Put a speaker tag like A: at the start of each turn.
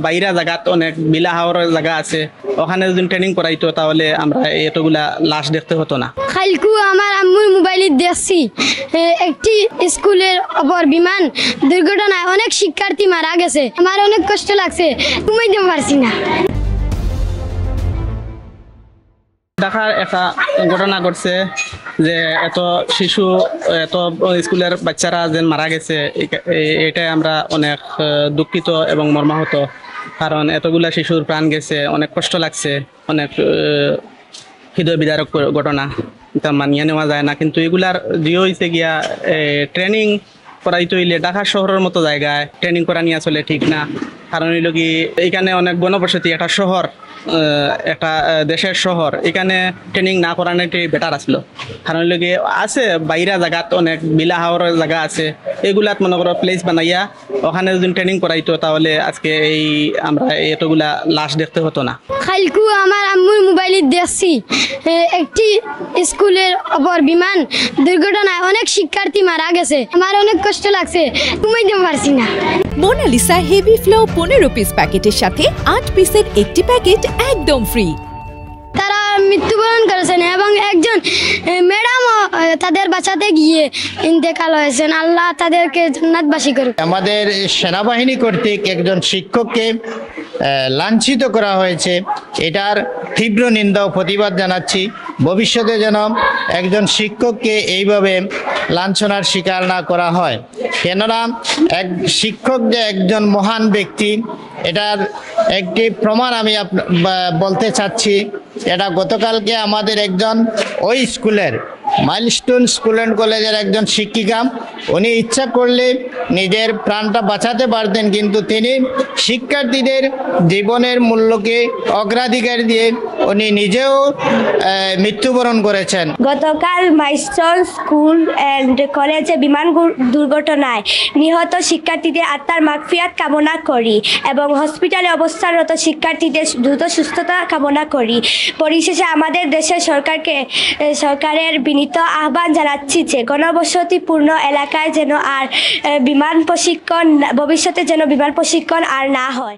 A: বাইরা জায়গাত অনেক বিলা হাওয়ার জায়গা আছে, ওখানে যদি ট্রেনিং করাইতো তাহলে আমরা এতগুলা লাশ দেখতে হতো না।
B: কালকু আমার আম্মুর মোবাইলে দেখছি একটি স্কুলের ওপর বিমান দুর্ঘটনায় অনেক শিক্ষার্থী মারা গেছে। আমার অনেক কষ্ট লাগছে, ঘুমাইতে পারছি না।
A: ঢাকার একটা ঘটনা ঘটছে যে এত শিশু, এত স্কুলের বাচ্চারা যে মারা গেছে, এটাই আমরা অনেক দুঃখিত এবং মর্মাহত। কারণ এতগুলা শিশুর প্রাণ গেছে, অনেক কষ্ট লাগছে, অনেক হৃদয় বিদারক ঘটনা, তা মানিয়ে নেওয়া যায় না। কিন্তু এগুলার যে হয়েছে গিয়া ট্রেনিং করাইতে হইলে ঢাকা শহরের মতো জায়গায় ট্রেনিং করা নিয়ে আসলে ঠিক না। কারণ হইল কি, এইখানে অনেক গণবসতি, একটা শহর, একটা দেশের শহর, এখানে ট্রেনিং না করানোটাই বেটার আসলো। কারণ হইল কি, আছে বাইরা জায়গাত অনেক বিলা হাওয়ার জায়গা আছে, এগুলাত মনে করো প্লেস বানাইয়া ওখানে যদি ট্রেনিং করাইতো তাহলে আজকে আমরা এতগুলা লাশ দেখতে হতো না।
B: কালকু আমার আম্মুর মোবাইলে দেখছি একটি স্কুলের ওপর বিমান দুর্ঘটনায় অনেক শিক্ষার্থী মারা গেছে। আমার অনেক কষ্ট লাগছে, ঘুমাইতে পারছি না।
C: মোনালিসা হেভি ফ্লো 15 পিস প্যাকেটের সাথে 8 পিসের একটি প্যাকেট একদম ফ্রি।
B: তারা মৃত্যুবরণ করেছেন এবং একজন ম্যাডামও তাদের বাঁচাতে গিয়ে ইন্তেকাল হয়েছেন। আল্লাহ তাদেরকে জান্নাতবাসী করুক।
D: আমাদের সেনাবাহিনী কর্তৃক একজন শিক্ষককে লাঞ্ছিত করা হয়েছে, এটার তীব্র নিন্দা ও প্রতিবাদ জানাচ্ছি। ভবিষ্যতে যেন একজন শিক্ষককে এইভাবে লাঞ্ছনার শিকার না করা হয়। কেননা এক শিক্ষক যে একজন মহান ব্যক্তি, এটার একটি প্রমাণ আমি বলতে চাচ্ছি। এটা গতকালকে আমাদের একজন ওই স্কুলের মাইলস্টোন স্কুল অ্যান্ড কলেজের একজন শিক্ষিকা, উনি ইচ্ছা করলে নিজের প্রাণটা বাঁচাতে পারতেন, কিন্তু তিনি শিক্ষার্থীদের জীবনের মূল্যকে অগ্রাধিকার দিয়ে উনি নিজেও মৃত্যুবরণ করেছেন।
E: গতকাল মাইলস্টোন স্কুল অ্যান্ড কলেজে বিমান দুর্ঘটনায় নিহত শিক্ষার্থীদের আত্মার মাগফিরাত কামনা করি এবং হসপিটালে অবস্থানরত শিক্ষার্থীদের দ্রুত সুস্থতা কামনা করি। পরিশেষে আমাদের দেশের সরকারের বিনীত আহ্বান জানাচ্ছি যে গণবসতিপূর্ণ এলাকায় যেন আর ভবিষ্যতে যেন বিমান প্রশিক্ষণ আর না হয়।